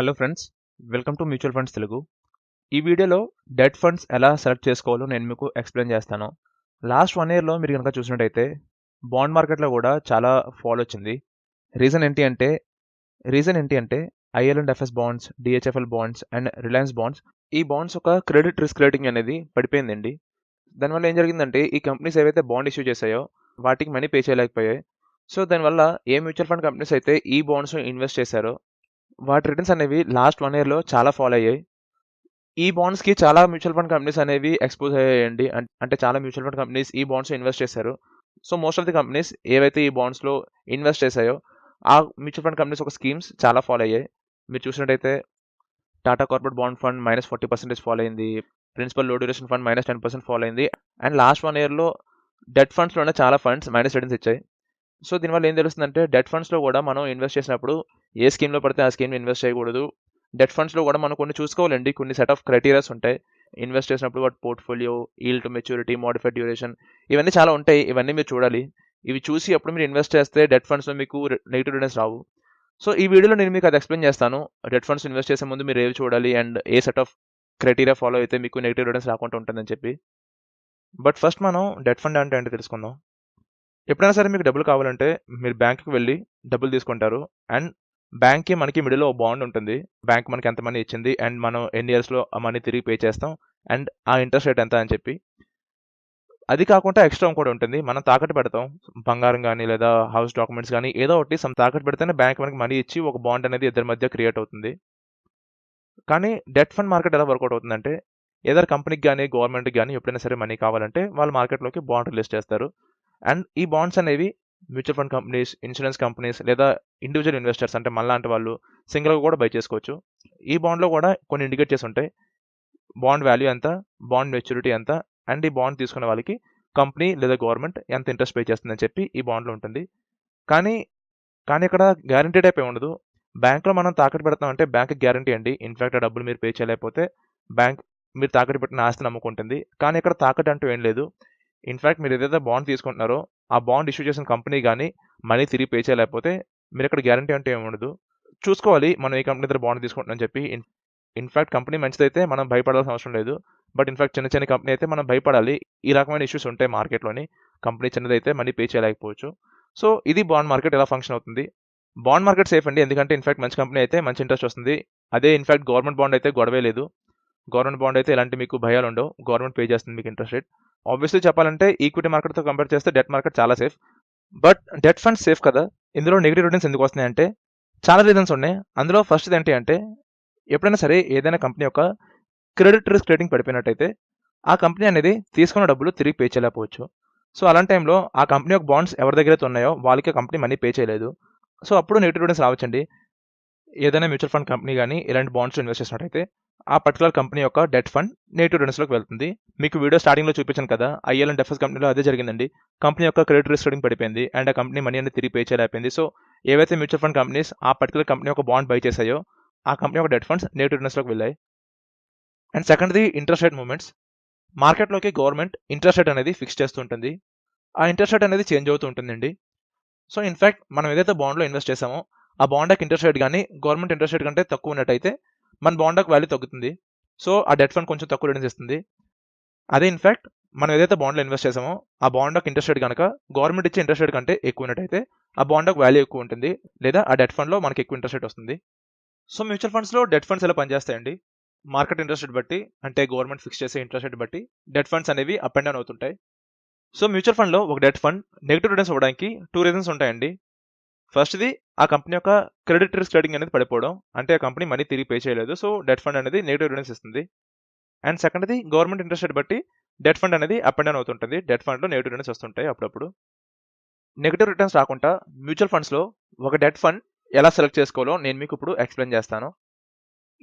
Hello friends, welcome to mutual funds Telugu. ఈ వీడియోలో debt funds ఎలా సెలెక్ట్ చేసుకోవాలో నేను మీకు ఎక్స్ప్లెయిన్ చేస్తాను. లాస్ట్ 1 ఇయర్‌లో మీరు గనక చూసినట్టయితే బాండ్ మార్కెట్‌లో కూడా చాలా ఫాల్ వచ్చింది. రీజన్ ఏంటి అంటే IL and FS bonds, DHFL bonds and Reliance bonds, ఈ బాండ్స్ ఒక క్రెడిట్ రిస్క్ రేటింగ్ అనేది పడిపోయిందండి. దానివల్ల ఏం జరిగిందంటే ఈ కంపెనీస్ ఏవైతే బాండ్ ఇష్యూ చేశాయో వాటికి మనీ పే చేయలేకపోయాయి. సో దానివల్ల ఏ మ్యూచువల్ ఫండ్ కంపెనీస్ అయితే ఈ బాండ్స్‌లో ఇన్వెస్ట్ చేశారో వాటి రిటర్న్స్ అనేవి లాస్ట్ 1 ఇయర్‌లో చాలా ఫాల్ అయ్యాయి. ఈ బాండ్స్‌కి చాలా మ్యూచువల్ ఫండ్ కంపెనీస్ అనేవి ఎక్స్‌పోజ్ అయ్యాయండి. అంటే చాలా మ్యూచువల్ ఫండ్ కంపెనీస్ ఈ బాండ్స్‌లో ఇన్వెస్ట్ చేశారు. So most of the companies ఏవైతే ఈ బాండ్స్‌లో ఇన్వెస్ట్ చేశాయో ఆ మ్యూచువల్ ఫండ్ కంపెనీస్ ఒక స్కీమ్స్ చాలా ఫాల్ అయ్యాయి. మీరు చూసినట్టయితే Tata corporate bond fund -40% fall అయింది. ప్రిన్సిపల్ లో డ్యూరేషన్ ఫండ్ -10% ఫాల్ అయింది. అండ్ లాస్ట్ 1 ఇయర్‌లో డెట్ ఫండ్స్‌లోనే చాలా ఫండ్స్ మైనస్ రిటర్న్స్ ఇచ్చాయి. సో దీనివల్ల ఏం తెలుస్తుందంటే డెట్ ఫండ్స్‌లో కూడా మనం ఇన్వెస్ట్ చేసినప్పుడు ఏ స్కీమ్‌లో పడితే ఆ స్కీమ్‌లో ఇన్వెస్ట్ చేయకూడదు. డెట్ ఫండ్స్‌లో కూడా మనం కొన్ని చూసుకోవాలండి. కొన్ని సెట్ ఆఫ్ క్రైటీరియాస్ ఉంటాయి. ఇన్వెస్ట్ చేసినప్పుడు వాటి portfolio, yield to maturity, modified duration ఇవన్నీ చాలా ఉంటాయి. ఇవన్నీ మీరు చూడాలి. ఇవి చూసి అప్పుడు మీరు ఇన్వెస్ట్ చేస్తే డెట్ ఫండ్స్‌లో మీకు నెగెటివ్ రిటర్న్స్ రావు. సో ఈ వీడియోలో నేను మీకు అది ఎక్స్‌ప్లెయిన్ చేస్తాను. డెట్ ఫండ్స్ ఇన్వెస్ట్ చేసే ముందు మీరు ఏవి చూడాలి and A set of criteria follow అయితే మీకు నెగెటివ్ రిటర్న్స్ రాకుండా ఉంటుందని చెప్పి. బట్ ఫస్ట్ మనం డెట్ ఫండ్ అంటే ఏంటో తెలుసుకుందాం. ఎప్పుడైనా సరే మీకు డబ్బులు కావాలంటే మీరు బ్యాంక్‌కి వెళ్లి డబ్బులు తీసుకుంటారు. అండ్ బ్యాంక్‌కి మనకి మిడిల్‌లో ఓ బాండ్ ఉంటుంది. బ్యాంక్ మనకి ఎంత మనీ ఇచ్చింది అండ్ మనం ఎన్ని ఇయర్స్‌లో ఆ మనీ తిరిగి పే చేస్తాం అండ్ ఆ ఇంట్రెస్ట్ రేట్ ఎంత అని చెప్పి. అది కాకుండా ఎక్స్‌ట్రా ఇంకోటి ఉంటుంది. మనం తాకట్టు పెడతాం. బంగారం గానీ లేదా హౌస్ డాక్యుమెంట్స్ గానీ ఏదో ఒకటి తాకట్టు పెడితేనే బ్యాంక్ మనకి మనీ ఇచ్చి ఒక బాండ్ అనేది ఇద్దరి మధ్య క్రియేట్ అవుతుంది. కానీ డెట్ ఫండ్ మార్కెట్ ఎలా వర్కౌట్ అవుతుందంటే ఏదైనా కంపెనీకి గానీ, గవర్నమెంట్‌కి గానీ ఎప్పుడైనా సరే మనీ కావాలంటే వాళ్ళు మార్కెట్‌లోకి బాండ్ రిలీజ్ చేస్తారు. అండ్ ఈ బాండ్స్ అనేవి mutual fund companies, insurance companies లేదా ఇండివిజువల్ ఇన్వెస్టర్స్ అంటే మనలాంటి వాళ్ళు సింగిల్‌గా కూడా బై చేసుకోవచ్చు. ఈ బాండ్‌లో కూడా కొన్ని ఇండికేట్ చేసి ఉంటాయి. బాండ్ వాల్యూ ఎంత, బాండ్ మెచ్యూరిటీ ఎంత అండ్ ఈ బాండ్ తీసుకున్న వాళ్ళకి కంపెనీ లేదా గవర్నమెంట్ ఎంత ఇంట్రెస్ట్ పే చేస్తుందని చెప్పి ఈ బాండ్‌లో ఉంటుంది. కానీ, కానీ ఇక్కడ గ్యారంటీ టైప్ ఏమి ఉండదు. బ్యాంక్‌లో మనం తాకట్టు పెడతామంటే బ్యాంక్‌కి గ్యారంటీ అండి. ఇన్‌ఫాక్ట్ ఆ డబ్బులు మీరు పే చేయలేకపోతే బ్యాంక్ మీరు తాకట్టు పెట్టిన ఆస్తిని అమ్ముకుంటుంది. కానీ ఇక్కడ తాకట్టు అంటూ ఏం లేదు. ఇన్‌ఫాక్ట్ మీరు ఏదైతే బాండ్ తీసుకుంటున్నారో ఆ బాండ్ ఇష్యూ చేసిన కంపెనీ గానీ మనీ తిరిగి పే చేయలేకపోతే మీరిక్కడ గ్యారంటీ అంటూ ఏమి ఉండదు. చూసుకోవాలి మనం ఏ కంపెనీ దగ్గర బాండ్ తీసుకుంటున్నామని చెప్పి. ఇన్‌ఫాక్ట్ కంపెనీ మంచిదైతే మనం భయపడాల్సిన అవసరం లేదు. బట్ ఇన్‌ఫాక్ట్ చిన్న కంపెనీ అయితే మనం భయపడాలి. ఈ రకమైన ఇష్యూస్ ఉంటాయి మార్కెట్‌లోని. కంపెనీ చిన్నదైతే మనీ పే చేయలేకపోవచ్చు. సో ఇది బాండ్ మార్కెట్ ఎలా ఫంక్షన్ అవుతుంది. బాండ్ మార్కెట్ సేఫ్ అండి. ఎందుకంటే ఇన్‌ఫాక్ట్ మంచి కంపెనీ అయితే మంచి ఇంట్రెస్ట్ వస్తుంది. అదే ఇన్‌ఫాక్ట్ గవర్నమెంట్ బాండ్ అయితే గొడవే లేదు. గవర్నమెంట్ బాండ్ అయితే ఎలాంటి మీకు భయాలుండవు. గవర్నమెంట్ పే చేస్తుంది మీకు ఇంట్రెస్ట్ రేట్. ఆబ్వియస్లీ చెప్పాలంటే ఈక్విటీ మార్కెట్‌తో కంపేర్ చేస్తే డెట్ మార్కెట్ చాలా safe. But debt funds safe కదా! ఇందులో నెగెటివ్ రిటర్న్స్ ఎందుకు వస్తున్నాయంటే చాలా రీజన్స్ ఉన్నాయి. అందులో ఫస్ట్‌ది ఏంటి అంటే ఎప్పుడైనా సరే ఏదైనా కంపెనీ యొక్క క్రెడిట్ రిస్క్ రేటింగ్ పడిపోయినట్టయితే ఆ కంపెనీ అనేది తీసుకున్న డబ్బులు తిరిగి పే చేయలేకపోవచ్చు. సో అలాంటి టైంలో ఆ కంపెనీ యొక్క బాండ్స్ ఎవరి దగ్గరైతే ఉన్నాయో వాళ్ళకి కంపెనీ మనీ పే చేయలేదు. సో అప్పుడు నెగెటివ్ రిటర్న్స్ రావచ్చండి. ఏదైనా మ్యూచువల్ ఫండ్ కంపెనీ గానీ ఇలాంటి బాండ్స్‌లో ఇన్వెస్ట్ చేసినట్టయితే ఆ పర్టికులర్ కంపెనీ యొక్క డెట్ ఫండ్ నెగెటివ్ రిటర్న్స్‌లోకి వెళ్తుంది. మీకు వీడియో స్టార్టింగ్‌లో చూపించాను కదా! ఐఎల్ అండ్ ఎఫ్ఎస్ కంపెనీలో అదే జరిగిందండి. కంపెనీ యొక్క క్రెడిట్ రిస్క్ రేటింగ్ పడిపోయింది. అండ్ ఆ కంపెనీ మనీ అనేది తిరిగి పే చేయలేకపోయింది. సో ఏవైతే మ్యూచువల్ ఫండ్ కంపెనీస్ ఆ పర్టికులర్ కంపెనీ యొక్క బాండ్ బై చేశాయో ఆ కంపెనీ యొక్క డెట్ ఫండ్స్ నెగెటివ్ రిటర్న్స్‌లోకి వెళ్ళాయి. అండ్ సెకండ్‌ది ఇంట్రెస్ట్ రేట్ మూవ్‌మెంట్స్. మార్కెట్‌లోకి గవర్నమెంట్ ఇంట్రెస్ట్ రేట్ అనేది ఫిక్స్ చేస్తూ ఉంటుంది. ఆ ఇంట్రెస్ట్ రేట్ అనేది చేంజ్ అవుతూ ఉంటుందండి. సో ఇన్‌ఫాక్ట్ మనం ఏదైతే బాండ్‌లో ఇన్వెస్ట్ చేసామో ఆ బాండ్ యొక్క ఇంట్రెస్ట్ రేట్ గానీ గవర్నమెంట్ ఇంట్రెస్ట్ రేట్ కంటే తక్కువ ఉన్నట్టయితే మన బాండ్ యొక్క వాల్యూ తగ్గుతుంది. సో ఆ డెట్ ఫండ్ కొంచెం తక్కువ రిటర్న్స్ ఇస్తుంది. అదే ఇన్‌ఫాక్ట్ మనం ఏదైతే బాండ్‌లో ఇన్వెస్ట్ చేసామో ఆ బాండ్ యొక్క ఇంట్రెస్ట్ రేట్ గనక గవర్నమెంట్ ఇచ్చే ఇంట్రెస్ట్ రేట్ కంటే ఎక్కువ ఉన్నట్టయితే ఆ బాండ్ యొక్క వాల్యూ ఎక్కువ ఉంటుంది. లేదా ఆ డెట్ ఫండ్‌లో మనకి ఎక్కువ ఇంట్రెస్ట్ రేట్ వస్తుంది. సో మ్యూచువల్ ఫండ్స్‌లో డెట్ ఫండ్స్ ఎలా పనిచేస్తాయండి? మార్కెట్ ఇంట్రెస్ట్ రేట్ బట్టి అంటే గవర్నమెంట్ ఫిక్స్ చేసే ఇంట్రెస్ట్ రేట్ బట్టి డెట్ ఫండ్స్ అనేవి అప్ అండ్ డౌన్ అవుతుంటాయి. సో మ్యూచువల్ ఫండ్‌లో ఒక డెట్ ఫండ్ నెగెటివ్ రిటర్న్స్ ఇవ్వడానికి 2 రీజన్స్ ఉంటాయండి. ఫస్ట్‌ది ఆ కంపెనీ యొక్క క్రెడిట్ రిస్క్ రేటింగ్ అనేది పడిపోవడం. అంటే ఆ కంపెనీ మనీ తిరిగి పే చేయలేదు. సో డెట్ ఫండ్ అనేది నెగెటివ్ రిటర్న్స్ ఇస్తుంది. అండ్ సెకండ్‌ది గవర్నమెంట్ ఇంట్రెస్ట్ రేట్ బట్టి డెట్ ఫండ్ అనేది అప్ అండ్ డౌన్ అవుతుంటుంది. డెట్ ఫండ్‌లో నెగెటివ్ రిటర్న్స్ వస్తుంటాయి అప్పుడప్పుడు. నెగెటివ్ రిటర్న్స్ రాకుండా మ్యూచువల్ ఫండ్స్‌లో ఒక డెట్ ఫండ్ ఎలా సెలెక్ట్ చేసుకోవాలో నేను మీకు ఇప్పుడు ఎక్స్‌ప్లెయిన్ చేస్తాను.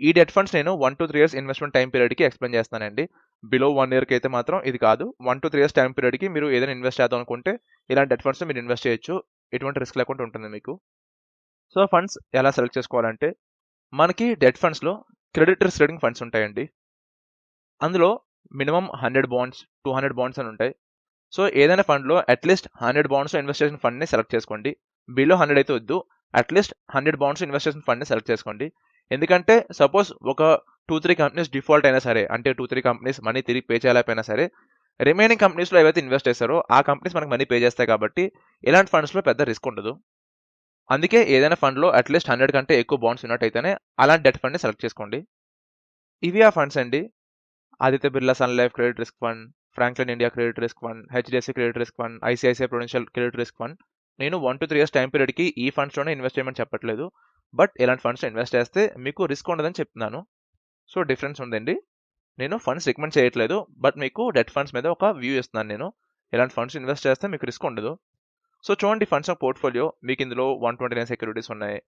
ఈ డెట్ ఫండ్స్ నేను 1-3 ఇయర్స్ ఇన్వెస్ట్‌మెంట్ టైమ్ పీరియడ్‌కి ఎక్స్‌ప్లెయిన్ చేస్తానండి. బిలో 1 ఇయర్‌కి అయితే మాత్రం ఇది కాదు. 1-3 ఇయర్స్ టైమ్ పీరియడ్‌కి మీరు ఏదైనా ఇన్వెస్ట్ చేద్దాం అనుకుంటే ఇలాంటి డెట్ ఫండ్స్‌లో మీరు ఇన్వెస్ట్ చేయొచ్చు. ఎటువంటి రిస్క్ లేకుండా ఉంటుంది మీకు. సో ఫండ్స్ ఎలా సెలెక్ట్ చేసుకోవాలంటే మనకి డెట్ ఫండ్స్‌లో క్రెడిట్ రిస్క్ రేటింగ్ ఫండ్స్ ఉంటాయండి. అందులో మినిమమ్ 100 బాండ్స్, 200 బాండ్స్ అని ఉంటాయి. సో ఏదైనా ఫండ్‌లో అట్‌లీస్ట్ 100 బాండ్స్‌లో ఇన్వెస్ట్ చేసిన ఫండ్‌ని సెలెక్ట్ చేసుకోండి. బిలో 100 అయితే వద్దు. అట్‌లీస్ట్ 100 బాండ్స్ ఇన్వెస్ట్ చేసిన ఫండ్‌ని సెలెక్ట్ చేసుకోండి. ఎందుకంటే సపోజ్ ఒక 2-3 కంపెనీస్ డిఫాల్ట్ అయినా సరే, అంటే 2-3 కంపెనీస్ మనీ తిరిగి పే చేయలేకపోయినా సరే, రిమైనింగ్ కంపెనీస్‌లో ఏవైతే ఇన్వెస్ట్ చేస్తారో ఆ కంపెనీస్ మనకు మనీ పే చేస్తాయి కాబట్టి ఇలాంటి ఫండ్స్‌లో పెద్ద రిస్క్ ఉండదు. అందుకే ఏదైనా ఫండ్‌లో అట్‌లీస్ట్ 100 కంటే ఎక్కువ బాండ్స్ ఉన్నట్టయితేనే అలాంటి డెట్ ఫండ్‌ని సెలెక్ట్ చేసుకోండి. ఇవి ఆ ఫండ్స్ అండి. Aditya Birla Sun Life credit risk fund, Franklin India credit risk fund, HDFC credit risk fund, ICICI Prudential credit risk fund. నేను 1-3 ఇయర్స్ టైమ్ పీరియడ్‌కి ఈ ఫండ్స్‌లోనే ఇన్వెస్ట్ చేయమని చెప్పట్లేదు. బట్ ఇలాంటి ఫండ్స్‌లో ఇన్వెస్ట్ చేస్తే మీకు రిస్క్ ఉండదని చెప్తున్నాను. సో, డిఫరెన్స్ ఉందండి. నేను ఫండ్స్ రికమెండ్ చేయట్లేదు. బట్ మీకు డెట్ ఫండ్స్ మీద ఒక వ్యూ ఇస్తున్నాను నేను. ఇలాంటి ఫండ్స్ ఇన్వెస్ట్ చేస్తే మీకు రిస్క్ ఉండదు. సో, చూడండి ఫండ్స్ ఆఫ్ పోర్ట్‌ఫోలియో మీకు ఇందులో 129 సెక్యూరిటీస్ ఉన్నాయి.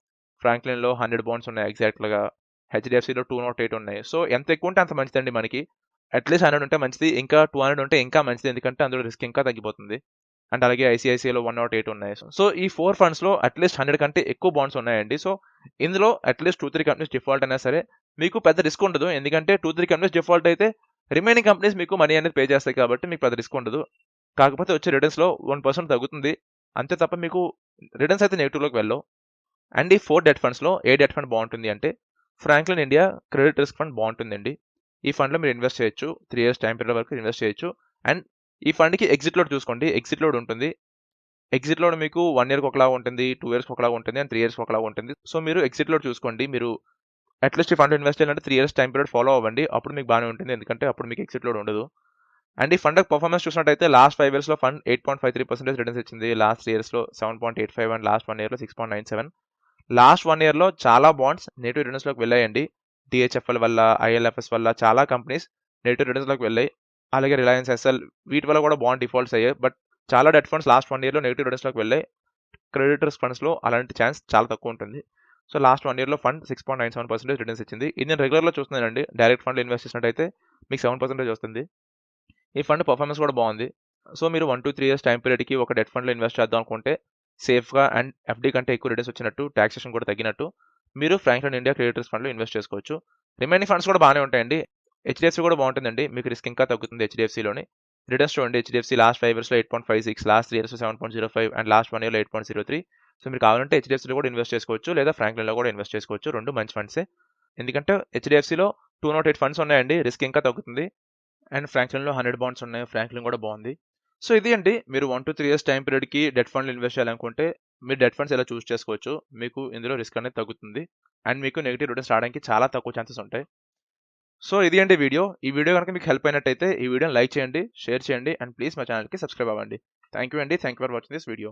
ఫ్రాంక్లిన్‌లో 100 బాండ్స్ ఉన్నాయి ఎగ్జాక్ట్‌గా. హెచ్‌డిఎఫ్‌సిలో 208 ఉన్నాయి. సో, ఎంత ఎక్కువ ఉంటే అంత మంచిదండి మనకి. అట్‌లీస్ట్ 100 ఉంటే మంచిది. ఇంకా 200 ఉంటే ఇంకా మంచిది. ఎందుకంటే అందులో రిస్క్ ఇంకా తగ్గిపోతుంది. అండ్ అలాగే ఐసీఐసీఐలో 108 ఉన్నాయి. సో, ఈ 4 ఫండ్స్‌లో అట్‌లీస్ట్ 100 కంటే ఎక్కువ బాండ్స్ ఉన్నాయండి. సో, ఇందులో అట్‌లీస్ట్ 2-3 కంపెనీస్ డిఫాల్ట్ అయినా సరే మీకు పెద్ద రిస్క్ ఉండదు. ఎందుకంటే 2-3 కంపెనీస్ డిఫాల్ట్ అయితే రిమైనింగ్ కంపెనీస్ మీకు మనీ అనేది పే చేస్తాయి కాబట్టి మీకు పెద్ద రిస్క్ ఉండదు. కాకపోతే వచ్చే రిటర్న్స్‌లో 1% తగ్గుతుంది. అంతే తప్ప మీకు రిటర్న్స్ అయితే నెగెటివ్‌లోకి వెళ్ళవు. అండ్ ఈ 4 డెట్ ఫండ్స్‌లో ఏ డెట్ ఫండ్ బాగుంటుంది అంటే Franklin India credit risk fund బాగుంటుందండి. ఈ ఫండ్‌లో మీరు ఇన్వెస్ట్ చేయొచ్చు. 3 ఇయర్స్ టైమ్ పీరియడ్ వరకు ఇన్వెస్ట్ చేయొచ్చు. అండ్ ఈ ఫండ్‌కి ఎగ్జిట్ లోడ్ చూసుకోండి. ఎగ్జిట్ లోడ్ ఉంటుంది. ఎగ్జిట్ లోడ్ మీకు 1 ఇయర్‌కి ఒకలాగా ఉంటుంది, 2 ఇయర్స్‌కి ఒకలాగా ఉంటుంది అండ్ 3 ఇయర్స్‌కి ఒకలాగా ఉంటుంది. సో, మీరు ఎగ్జిట్ లోడ్ చూసుకోండి. మీరు అట్‌లీస్ట్ ఈ ఫండ్‌లో ఇన్వెస్ట్ చేయాలంటే 3 ఇయర్స్ టైమ్ పీరియడ్ ఫాలో అవ్వండి. అప్పుడు మీకు బాగానే ఉంటుంది. ఎందుకంటే అప్పుడు మీకు ఎగ్జిట్ లోడ్ ఉండదు. అండ్ ఈ ఫండ్ పర్ఫార్మెన్స్ చూసినట్టయితే లాస్ట్ 5 ఇయర్స్‌లో ఫండ్ 8.53% రిటర్న్స్ ఇచ్చింది. లాస్ట్ 3 ఇయర్స్‌లో 7.85 అండ్ లాస్ట్ 1 ఇయర్‌లో 6.97. లాస్ట్ 1 ఇయర్‌లో చాలా బాండ్స్ నెగెటివ్ రిటర్న్స్‌లోకి వెళ్ళాయండి. డీహెచ్ఎఫ్ఎల్ వల్ల, ఐఎల్ఎఫ్ఎస్ వల్ల చాలా కంపెనీస్ నెగెటివ్ రిటర్న్స్‌లోకి వెళ్ళాయి. అలాగే రిలయన్స్ ఎస్ఎల్ వీటి వల్ల కూడా బాండ్ డిఫాల్ట్స్ అయ్యాయి. బట్ చాలా డెట్ ఫండ్స్ లాస్ట్ 1 ఇయర్‌లో నెగెటివ్ రిటర్న్స్‌లోకి వెళ్ళాయి. క్రెడిట్ రిస్క్ ఫండ్స్‌లో అలాంటి ఛాన్స్ చాలా తక్కువ ఉంటుంది. సో, లాస్ట్ 1 ఇయర్‌లో ఫండ్ 6.97% రిటర్న్స్ ఇచ్చింది. ఇది నేను రెగ్యులర్‌లో చూస్తున్నానండి. డైరెక్ట్ ఫండ్‌లో ఇన్వెస్ట్ చేసినట్టయితే మీకు 7% వస్తుంది. ఈ ఫండ్ పర్ఫార్మెన్స్ కూడా బాగుంది. సో, మీరు 1-3 ఇయర్స్ టైమ్ పీరియడ్‌కి ఒక డెట్ ఫండ్‌లో ఇన్వెస్ట్ చేద్దాం అనుకుంటే సేఫ్‌గా అండ్ ఎఫ్‌డి కంటే ఎక్కువ రిటర్న్స్ వచ్చినట్టు, టాక్సేషన్ కూడా తగ్గినట్టు మీరు ఫ్రాంక్లిన్ ఇండియా క్రెడిట్ రిస్క్ ఫండ్‌లో ఇన్వెస్ట్ చేసుకోవచ్చు. రిమైనింగ్ ఫండ్స్ కూడా బాగానే ఉంటాయండి. హెచ్‌డిఎఫ్‌సి కూడా బాగుంటుందండి. మీకు రిస్క్ ఇంకా తగ్గుతుంది హెచ్‌డిఎఫ్‌సిలోని. రిటర్న్స్ చూడండి హెచ్‌డిఎఫ్‌సి లాస్ట్ 5 ఇయర్స్‌లో 8.56, లాస్ట్ 3 ఇయర్స్‌లో 7.05 అండ్ లాస్ట్ 1 ఇయర్‌లో 8.03. సో, మీరు కావాలంటే హెచ్‌డిఎఫ్‌సిలో కూడా ఇన్వెస్ట్ చేసుకోవచ్చు. లేదా ఫ్రాంక్లిన్‌లో కూడా ఇన్వెస్ట్ చేసుకోవచ్చు. 2 మంచి ఫండ్సే. ఎందుకంటే హెచ్‌డిఎఫ్‌సిలో 208 ఫండ్స్ ఉన్నాయండి. రిస్క్ ఇంకా తగ్గుతుంది. అండ్ ఫ్రాంక్లిన్‌లో 100 బాండ్స్ ఉన్నాయి. ఫ్రాంక్లిన్ కూడా బాగుంది. సో, ఇది అండి. మీరు 1-3 ఇయర్స్ టైమ్ పీరియడ్‌కి డెట్ ఫండ్‌లో ఇన్వెస్ట్ చేయాలనుకుంటే మీరు డెట్ ఫండ్స్ ఇలా చూస్ చేసుకోవచ్చు. మీకు ఇందులో రిస్క్ అనేది తగ్గుతుంది. అండ్ మీకు నెగెటివ్ రిటర్న్స్ రావడానికి చాలా తక్కువ ఛాన్సెస్ ఉంటాయి. సో, ఇది అండి వీడియో. ఈ వీడియో గనుక మీకు హెల్ప్ అయినట్టయితే ఈ వీడియోని లైక్ చేయండి, షేర్ చేయండి అండ్ ప్లీజ్ మా ఛానెల్‌కి సబ్స్క్రైబ్ అవ్వండి. థాంక్ యూ అండి. Thank you for watching this video.